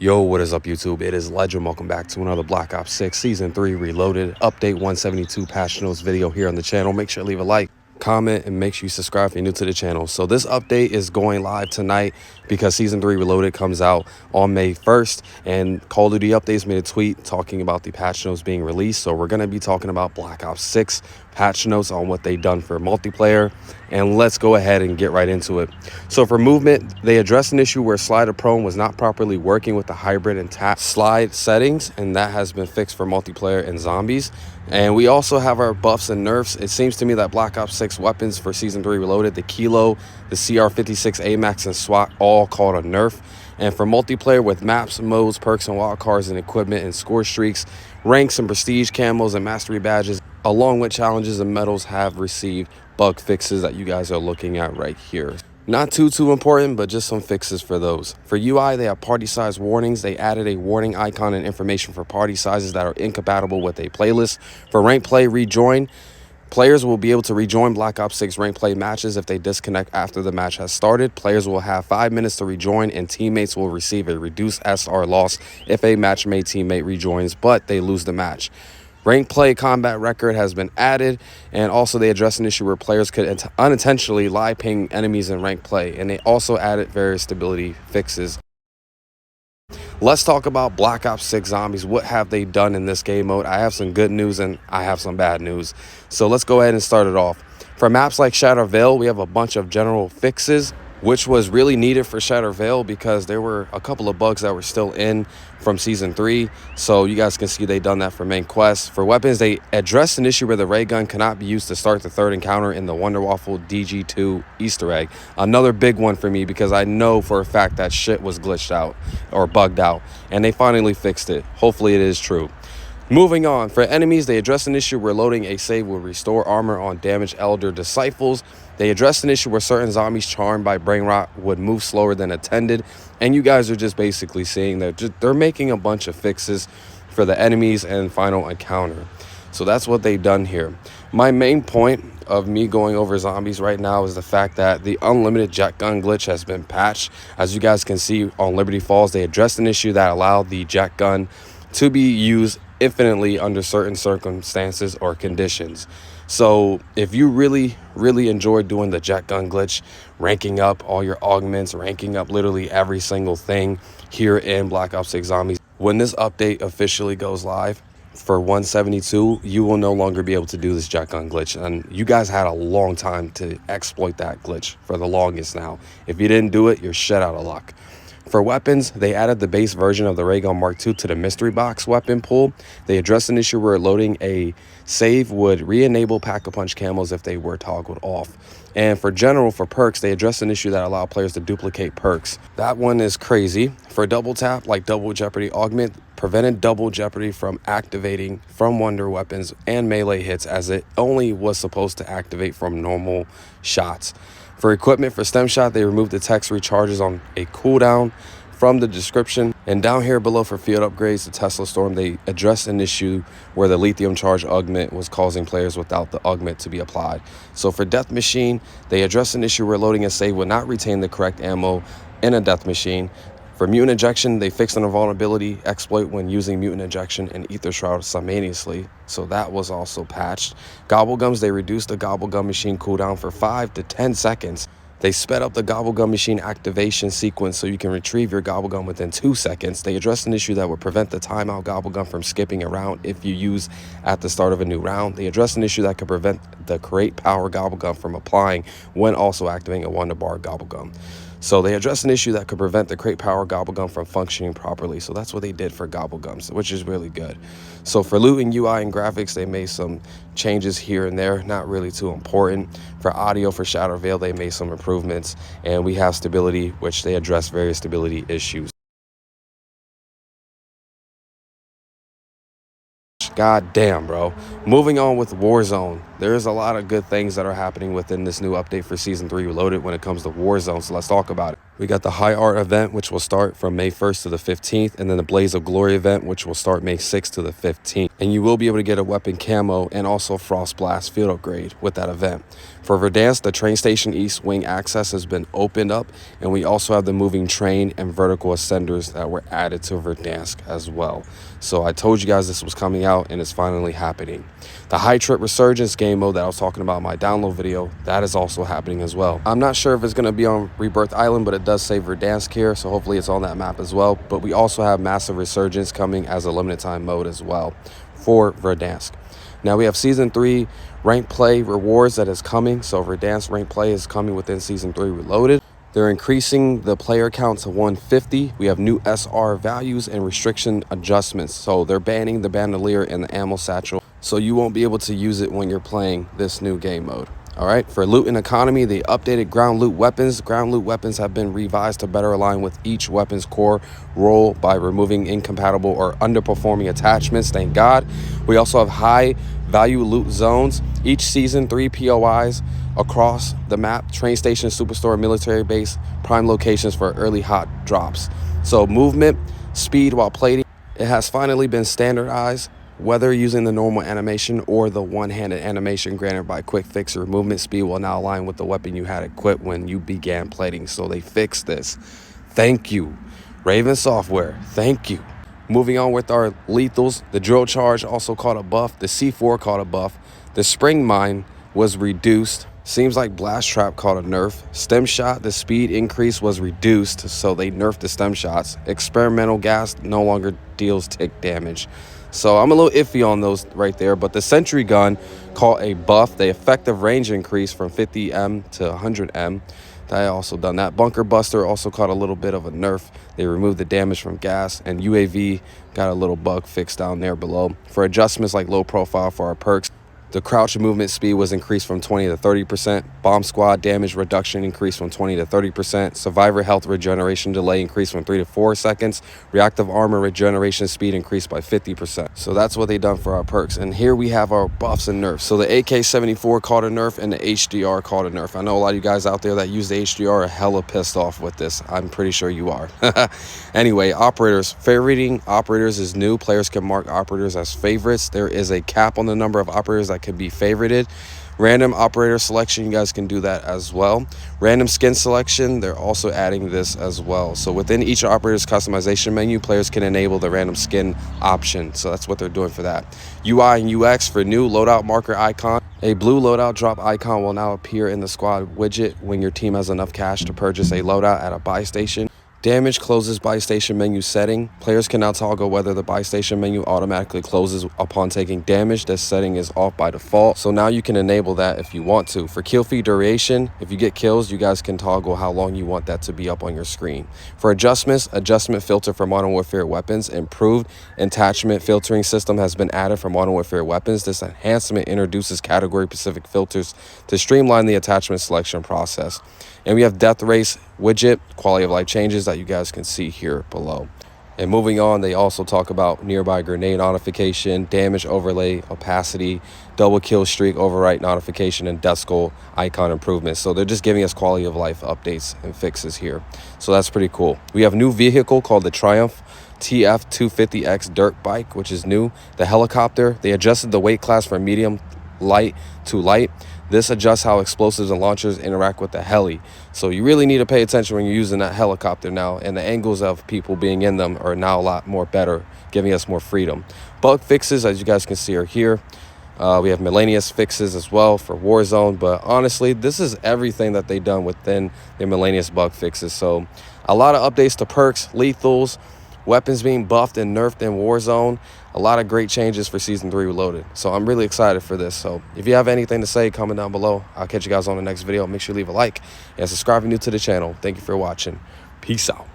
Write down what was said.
Yo, what is up, YouTube? It is Legend. Welcome back to another Black Ops 6 Season 3 Reloaded Update 172 patch notes video here on the channel. Make sure to leave a like, comment, and make sure you subscribe if you're new to the channel. So this update is going live tonight because Season 3 Reloaded comes out on May 1st. And Call of Duty Updates made a tweet talking about the patch notes being released. So we're going to be talking about Black Ops 6 patch notes on what they've done for multiplayer. And let's go ahead and get right into it. So for movement, they addressed an issue where slider prone was not properly working with the hybrid and tap slide settings, and that has been fixed for multiplayer and zombies. And we also have our buffs and nerfs. It seems to me that Black Ops 6 weapons for Season 3 Reloaded, the Kilo, the CR56 AMAX, and SWAT all called a nerf. And for multiplayer with maps, modes, perks, and wildcards and equipment and score streaks, ranks and prestige camos and mastery badges, along with challenges and medals, have received bug fixes that you guys are looking at right here. Not too important, but just some fixes for those. For UI, they have party size warnings. They added a warning icon and information for party sizes that are incompatible with a playlist. For rank play rejoin, players will be able to rejoin Black Ops 6 rank play matches if they disconnect after the match has started. Players will have 5 minutes to rejoin, and teammates will receive a reduced SR loss if a matchmade teammate rejoins, but they lose the match. Rank play combat record has been added, and also they address an issue where players could unintentionally live ping enemies in rank play, and they also added various stability fixes. Let's talk about Black Ops 6 Zombies. What have they done in this game mode? I have some good news and I have some bad news. So let's go ahead and start it off. For maps like Shadow Vale, we have a bunch of general fixes, which was really needed for Shadow Vale because there were a couple of bugs that were still in from Season 3. So you guys can see they done that for main quest. For weapons, they addressed an issue where the ray gun cannot be used to start the third encounter in the Wonder Waffle DG2 Easter egg. Another big one for me because I know for a fact that shit was glitched out or bugged out, and they finally fixed it. Hopefully it is true. Moving on, for enemies, they addressed an issue where loading a save will restore armor on damaged Elder Disciples. They addressed an issue where certain zombies charmed by brain rot would move slower than intended. And you guys are just basically seeing that they're making a bunch of fixes for the enemies and final encounter. So that's what they've done here. My main point of me going over zombies right now is the fact that the unlimited jet gun glitch has been patched. As you guys can see on Liberty Falls, they addressed an issue that allowed the jet gun to be used infinitely under certain circumstances or conditions. So if you really enjoy doing the jet gun glitch, ranking up all your augments, ranking up literally every single thing here in Black Ops 6 Zombies, when this update officially goes live for 172, you will no longer be able to do this jet gun glitch. And you guys had a long time to exploit that glitch, for the longest now. If you didn't do it, you're shit out of luck. For weapons, they added the base version of the Ray Gun Mark II to the mystery box weapon pool. They addressed an issue where loading a save would re-enable Pack-a-Punch camos if they were toggled off. And for general, for perks, they addressed an issue that allowed players to duplicate perks. That one is crazy. For double tap, like Double Jeopardy Augment, prevented Double Jeopardy from activating from wonder weapons and melee hits, as it only was supposed to activate from normal shots. For equipment, for stem shot, they removed the text recharges on a cooldown from the description. And down here below for field upgrades, the Tesla Storm, they addressed an issue where the lithium charge augment was causing players without the augment to be applied. So for Death Machine, they addressed an issue where loading a save would not retain the correct ammo in a Death Machine. For Mutant Injection, they fixed an invulnerability exploit when using Mutant Injection and Ether Shroud simultaneously, so that was also patched. Gobblegums, they reduced the Gobblegum machine cooldown for 5 to 10 seconds. They sped up the Gobblegum machine activation sequence so you can retrieve your Gobblegum within 2 seconds. They addressed an issue that would prevent the timeout Gobblegum from skipping a round if you use at the start of a new round. They addressed an issue that could prevent the Create Power Gobblegum from applying when also activating a Wonder Bar Gobblegum. So they addressed an issue that could prevent the Create Power Gobblegum from functioning properly. So that's what they did for Gobblegums, which is really good. So for loot and UI and graphics, they made some changes here and there, not really too important. For audio, for Shadow Vale, they made some improvements. And we have stability, which they addressed various stability issues. God damn, bro. Moving on with Warzone. there's a lot of good things that are happening within this new update for Season 3 Reloaded when it comes to Warzone, so let's talk about it. We got the High Art event, which will start from May 1st to the 15th, and then the Blaze of Glory event, which will start May 6th to the 15th. And you will be able to get a weapon camo and also Frost Blast field upgrade with that event. For Verdansk, the train station east wing access has been opened up, and we also have the moving train and vertical ascenders that were added to Verdansk as well. So I told you guys this was coming out, and it's finally happening. The High Trip Resurgence game mode that I was talking about in my download video, that is also happening as well. I'm not sure if it's going to be on Rebirth Island, but it does say Verdansk here, so hopefully it's on that map as well. But we also have Massive Resurgence coming as a limited time mode as well for Verdansk. Now we have Season 3 Ranked Play rewards that is coming. So Verdansk Ranked Play is coming within Season 3 Reloaded. They're increasing the player count to 150. We have new SR values and restriction adjustments. So they're banning the bandolier and the ammo satchel, so you won't be able to use it when you're playing this new game mode. All right, for loot and economy, they updated ground loot weapons. Ground loot weapons have been revised to better align with each weapon's core role by removing incompatible or underperforming attachments. Thank God. We also have high value loot zones. Each season, 3 POIs across the map: train station, superstore, military base, prime locations for early hot drops. So movement, speed while plating, it has finally been standardized. Whether using the normal animation or the one-handed animation granted by Quick Fix, your movement speed will now align with the weapon you had equipped when you began plating. So they fixed this. Thank you, Raven Software. Thank you. Moving on with our lethals, the drill charge also caught a buff. The C4 caught a buff. The spring mine was reduced. Seems like blast trap caught a nerf. Stem shot, the speed increase was reduced, so they nerfed the stem shots. Experimental gas no longer deals tick damage. So I'm a little iffy on those right there, but the sentry gun caught a buff. The effective range increased from 50M to 100M. That also done that. Bunker buster also caught a little bit of a nerf. They removed the damage from gas, and UAV got a little bug fixed down there below. For adjustments like low profile for our perks, the crouch movement speed was increased from 20 to 30%. Bomb squad damage reduction increased from 20 to 30%. Survivor health regeneration delay increased from 3 to 4 seconds. Reactive armor regeneration speed increased by 50%. So that's what they done for our perks. And here we have our buffs and nerfs. So the AK-74 caught a nerf and the HDR caught a nerf. I know a lot of you guys out there that use the HDR are hella pissed off with this. I'm pretty sure you are. Anyway, operators. Favoriting operators is new. Players can mark operators as favorites. There is a cap on the number of operators that can be favorited. Random operator selection, you guys can do that as well. Random skin selection, they're also adding this as well. So within each operator's customization menu, players can enable the random skin option. So that's what they're doing for that. UI and UX for new loadout marker icon. A blue loadout drop icon will now appear in the squad widget when your team has enough cash to purchase a loadout at a buy station. Damage closes buy station menu setting. Players can now toggle whether the buy station menu automatically closes upon taking damage. This setting is off by default, so now you can enable that if you want to. For kill feed duration, if you get kills, you guys can toggle how long you want that to be up on your screen. For adjustments, adjustment filter for Modern Warfare weapons. Improved attachment filtering system has been added for Modern Warfare weapons. This enhancement introduces category-specific filters to streamline the attachment selection process. And we have death race widget, quality of life changes that you guys can see here below. And moving on, they also talk about nearby grenade notification, damage overlay, opacity, double kill streak overwrite notification, and death skull icon improvements. So they're just giving us quality of life updates and fixes here. So that's pretty cool. We have a new vehicle called the Triumph TF250X dirt bike, which is new. The helicopter, they adjusted the weight class from medium light to light. This adjusts how explosives and launchers interact with the heli. So you really need to pay attention when you're using that helicopter now, and the angles of people being in them are now a lot more better, giving us more freedom. Bug fixes, as you guys can see, are here. We have miscellaneous fixes as well for Warzone, but honestly, this is everything that they've done within the miscellaneous bug fixes. So a lot of updates to perks, lethals, weapons being buffed and nerfed in Warzone. A lot of great changes for Season 3 Reloaded. So I'm really excited for this. So if you have anything to say, comment down below. I'll catch you guys on the next video. Make sure you leave a like and subscribe if you're new to the channel. Thank you for watching. Peace out.